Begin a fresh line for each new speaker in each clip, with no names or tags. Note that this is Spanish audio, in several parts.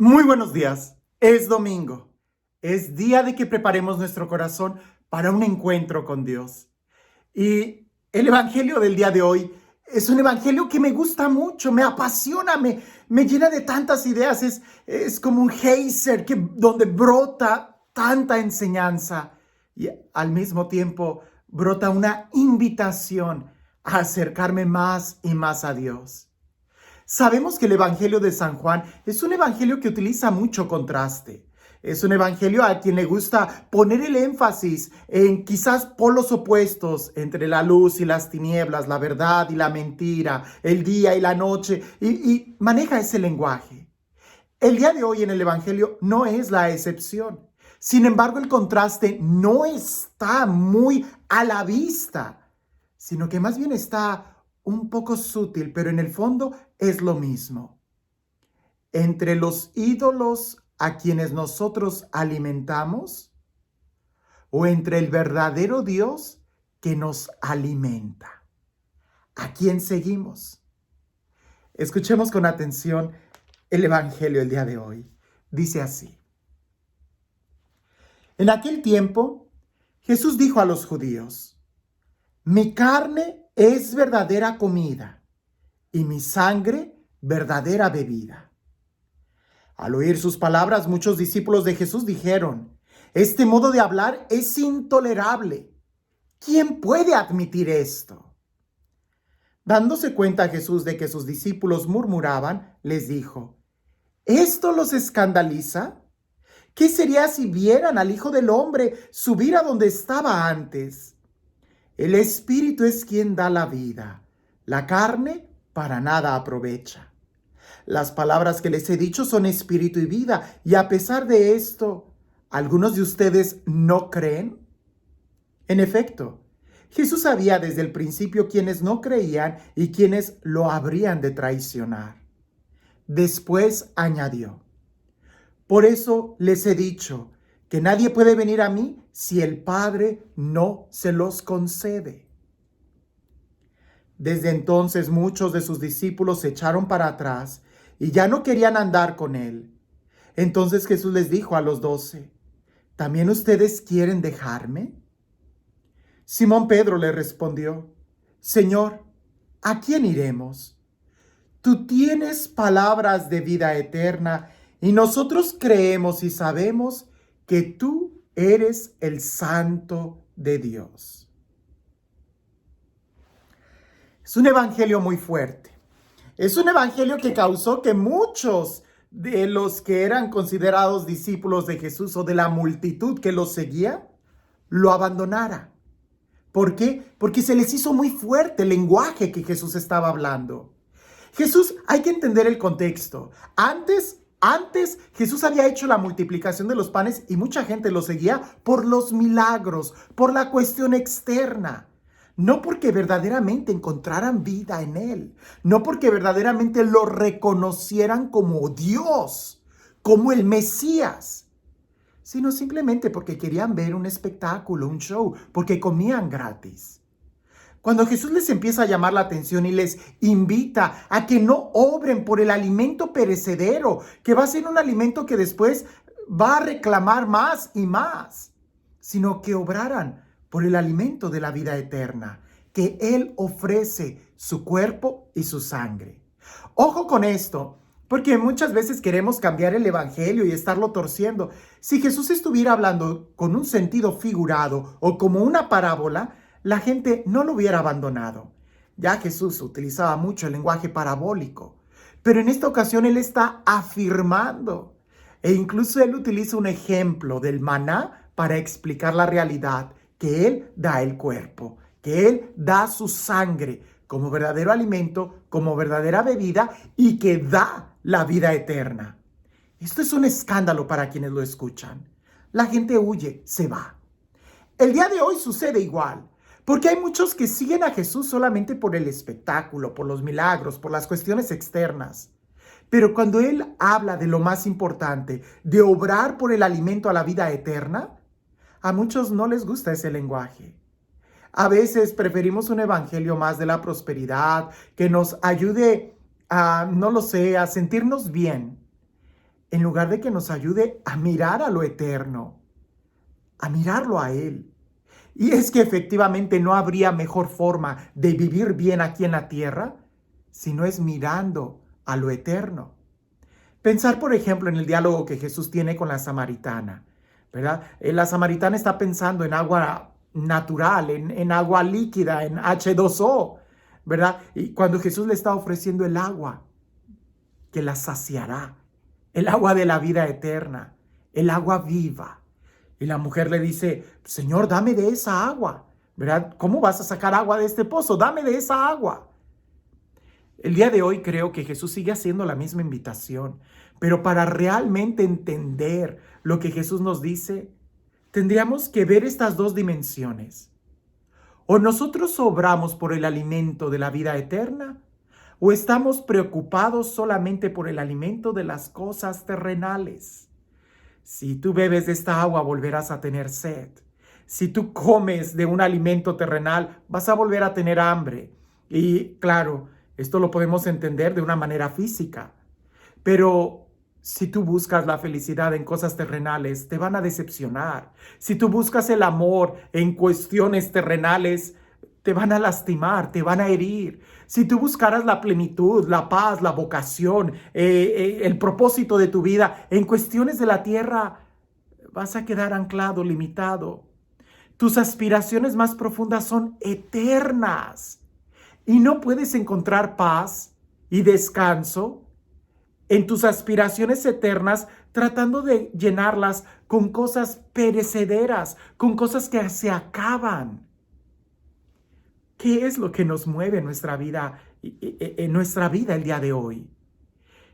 Muy buenos días. Es domingo. Es día de que preparemos nuestro corazón para un encuentro con Dios. Y el evangelio del día de hoy es un evangelio que me gusta mucho, me apasiona, me llena de tantas ideas. Es como un geyser donde brota tanta enseñanza y al mismo tiempo brota una invitación a acercarme más y más a Dios. Sabemos que el Evangelio de San Juan es un evangelio que utiliza mucho contraste. Es un evangelio a quien le gusta poner el énfasis en quizás polos opuestos entre la luz y las tinieblas, la verdad y la mentira, el día y la noche, y maneja ese lenguaje. El día de hoy en el evangelio no es la excepción. Sin embargo, el contraste no está muy a la vista, sino que más bien está un poco sutil, pero en el fondo es lo mismo. Entre los ídolos a quienes nosotros alimentamos o entre el verdadero Dios que nos alimenta. ¿A quién seguimos? Escuchemos con atención el evangelio el día de hoy. Dice así: en aquel tiempo, Jesús dijo a los judíos: mi carne es verdadera comida y mi sangre verdadera bebida. Al oír sus palabras, muchos discípulos de Jesús dijeron: este modo de hablar es intolerable. ¿Quién puede admitir esto? Dándose cuenta Jesús de que sus discípulos murmuraban, les dijo: ¿esto los escandaliza? ¿Qué sería si vieran al Hijo del Hombre subir a donde estaba antes? El Espíritu es quien da la vida, la carne para nada aprovecha. Las palabras que les he dicho son espíritu y vida, y a pesar de esto, ¿algunos de ustedes no creen? En efecto, Jesús sabía desde el principio quiénes no creían y quiénes lo habrían de traicionar. Después añadió: por eso les he dicho que nadie puede venir a mí si el Padre no se los concede. Desde entonces muchos de sus discípulos se echaron para atrás y ya no querían andar con él. Entonces Jesús les dijo a los 12: ¿también ustedes quieren dejarme? Simón Pedro le respondió: Señor, ¿a quién iremos? Tú tienes palabras de vida eterna y nosotros creemos y sabemos que tú eres el Santo de Dios. Es un evangelio muy fuerte. Es un evangelio que causó que muchos de los que eran considerados discípulos de Jesús o de la multitud que lo seguía, lo abandonara. ¿Por qué? Porque se les hizo muy fuerte el lenguaje que Jesús estaba hablando. Jesús, hay que entender el contexto. Antes Jesús había hecho la multiplicación de los panes y mucha gente lo seguía por los milagros, por la cuestión externa. No porque verdaderamente encontraran vida en él, no porque verdaderamente lo reconocieran como Dios, como el Mesías, sino simplemente porque querían ver un espectáculo, un show, porque comían gratis. Cuando Jesús les empieza a llamar la atención y les invita a que no obren por el alimento perecedero, que va a ser un alimento que después va a reclamar más y más, sino que obraran por el alimento de la vida eterna, que Él ofrece su cuerpo y su sangre. Ojo con esto, porque muchas veces queremos cambiar el evangelio y estarlo torciendo. Si Jesús estuviera hablando con un sentido figurado o como una parábola, la gente no lo hubiera abandonado. Ya Jesús utilizaba mucho el lenguaje parabólico, pero en esta ocasión Él está afirmando, e incluso Él utiliza un ejemplo del maná para explicar la realidad, que Él da el cuerpo, que Él da su sangre como verdadero alimento, como verdadera bebida y que da la vida eterna. Esto es un escándalo para quienes lo escuchan. La gente huye, se va. El día de hoy sucede igual. Porque hay muchos que siguen a Jesús solamente por el espectáculo, por los milagros, por las cuestiones externas. Pero cuando Él habla de lo más importante, de obrar por el alimento a la vida eterna, a muchos no les gusta ese lenguaje. A veces preferimos un evangelio más de la prosperidad, que nos ayude a, no lo sé, a sentirnos bien. en lugar de que nos ayude a mirar a lo eterno, a mirarlo a Él. Y es que efectivamente no habría mejor forma de vivir bien aquí en la tierra si no es mirando a lo eterno. Pensar, por ejemplo, en el diálogo que Jesús tiene con la samaritana, ¿verdad? La samaritana está pensando en agua natural, en agua líquida, en H2O, ¿verdad? Y cuando Jesús le está ofreciendo el agua que la saciará, el agua de la vida eterna, el agua viva. Y la mujer le dice, Señor, dame de esa agua, ¿verdad? ¿Cómo vas a sacar agua de este pozo? Dame de esa agua. El día de hoy creo que Jesús sigue haciendo la misma invitación, pero para realmente entender lo que Jesús nos dice, tendríamos que ver estas dos dimensiones. O nosotros obramos por el alimento de la vida eterna, o estamos preocupados solamente por el alimento de las cosas terrenales. Si tú bebes de esta agua, volverás a tener sed. Si tú comes de un alimento terrenal, vas a volver a tener hambre. Y claro, esto lo podemos entender de una manera física. Pero si tú buscas la felicidad en cosas terrenales, te van a decepcionar. Si tú buscas el amor en cuestiones terrenales, te van a lastimar, te van a herir. Si tú buscaras la plenitud, la paz, la vocación, el propósito de tu vida en cuestiones de la tierra, vas a quedar anclado, limitado. Tus aspiraciones más profundas son eternas y no puedes encontrar paz y descanso en tus aspiraciones eternas tratando de llenarlas con cosas perecederas, con cosas que se acaban. ¿Qué es lo que nos mueve en nuestra vida el día de hoy?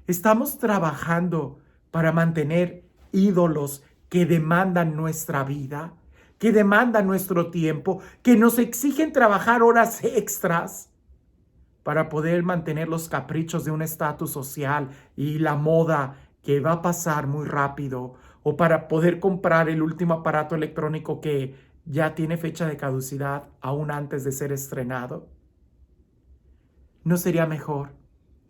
Estamos trabajando para mantener ídolos que demandan nuestra vida, que demandan nuestro tiempo, que nos exigen trabajar horas extras para poder mantener los caprichos de un estatus social y la moda que va a pasar muy rápido, o para poder comprar el último aparato electrónico que ya tiene fecha de caducidad aún antes de ser estrenado. ¿No sería mejor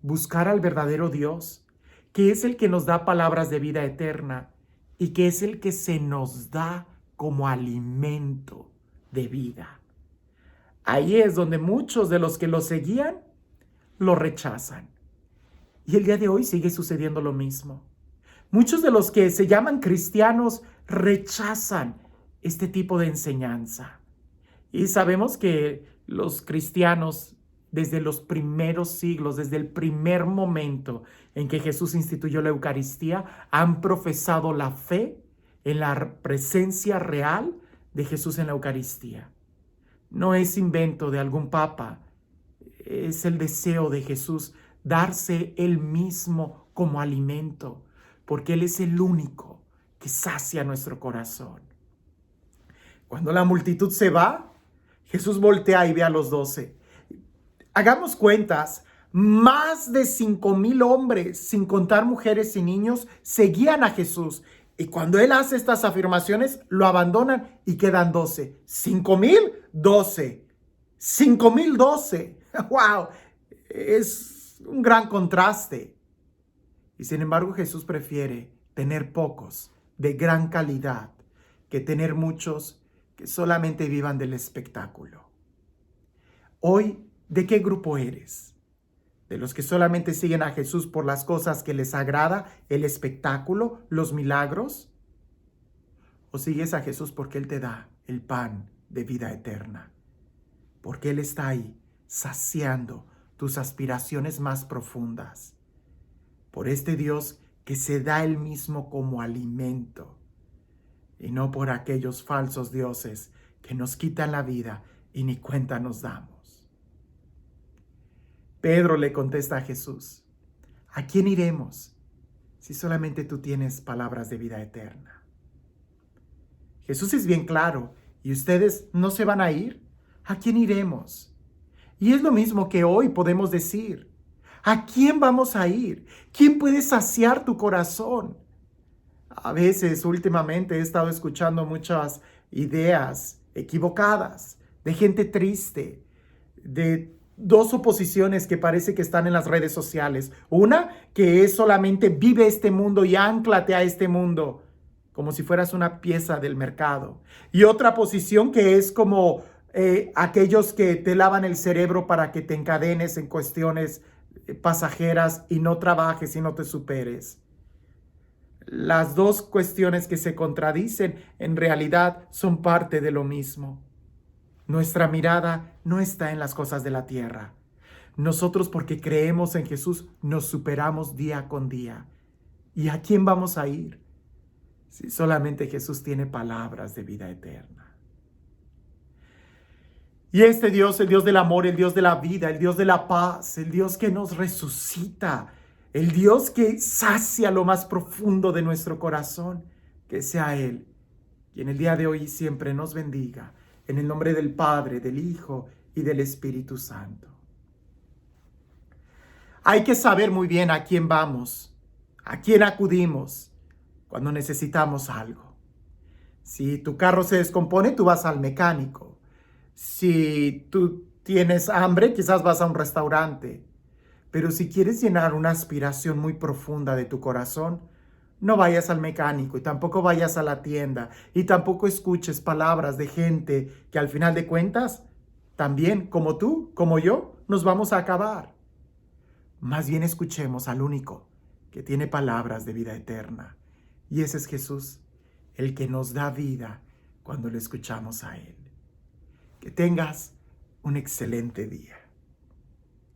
buscar al verdadero Dios, que es el que nos da palabras de vida eterna y que es el que se nos da como alimento de vida? Ahí es donde muchos de los que lo seguían lo rechazan. Y el día de hoy sigue sucediendo lo mismo. Muchos de los que se llaman cristianos rechazan este tipo de enseñanza. Y sabemos que los cristianos, desde los primeros siglos, desde el primer momento en que Jesús instituyó la Eucaristía, han profesado la fe en la presencia real de Jesús en la Eucaristía. No es invento de algún papa, es el deseo de Jesús darse él mismo como alimento, porque Él es el único que sacia nuestro corazón. Cuando la multitud se va, Jesús voltea y ve a los 12. Hagamos cuentas, más de 5,000 hombres, sin contar mujeres y niños, seguían a Jesús. Y cuando Él hace estas afirmaciones, lo abandonan y quedan 12. 5,000, 12. 5,000, 12. ¡Wow! Es un gran contraste. Y sin embargo, Jesús prefiere tener pocos de gran calidad que tener muchos que solamente vivan del espectáculo. Hoy, ¿de qué grupo eres? ¿De los que solamente siguen a Jesús por las cosas que les agrada, el espectáculo, los milagros? ¿O sigues a Jesús porque Él te da el pan de vida eterna? Porque Él está ahí, saciando tus aspiraciones más profundas. Por este Dios que se da Él mismo como alimento, y no por aquellos falsos dioses que nos quitan la vida y ni cuenta nos damos. Pedro le contesta a Jesús, ¿a quién iremos si solamente tú tienes palabras de vida eterna? Jesús es bien claro, ¿y ustedes no se van a ir? ¿A quién iremos? Y es lo mismo que hoy podemos decir. ¿A quién vamos a ir? ¿Quién puede saciar tu corazón? A veces, últimamente, he estado escuchando muchas ideas equivocadas de gente triste, de dos oposiciones que parece que están en las redes sociales. Una que es solamente vive este mundo y ánclate a este mundo, como si fueras una pieza del mercado. Y otra posición que es como aquellos que te lavan el cerebro para que te encadenes en cuestiones pasajeras y no trabajes y no te superes. Las dos cuestiones que se contradicen en realidad son parte de lo mismo. Nuestra mirada no está en las cosas de la tierra. Nosotros, porque creemos en Jesús, nos superamos día con día. ¿Y a quién vamos a ir? Si solamente Jesús tiene palabras de vida eterna. Y este Dios, el Dios del amor, el Dios de la vida, el Dios de la paz, el Dios que nos resucita, el Dios que sacia lo más profundo de nuestro corazón, que sea Él, y en el día de hoy y siempre nos bendiga, en el nombre del Padre, del Hijo y del Espíritu Santo. Hay que saber muy bien a quién vamos, a quién acudimos cuando necesitamos algo. Si tu carro se descompone, tú vas al mecánico. Si tú tienes hambre, quizás vas a un restaurante. Pero si quieres llenar una aspiración muy profunda de tu corazón, no vayas al mecánico y tampoco vayas a la tienda y tampoco escuches palabras de gente que al final de cuentas, también como tú, como yo, nos vamos a acabar. Más bien escuchemos al único que tiene palabras de vida eterna. Y ese es Jesús, el que nos da vida cuando le escuchamos a Él. Que tengas un excelente día.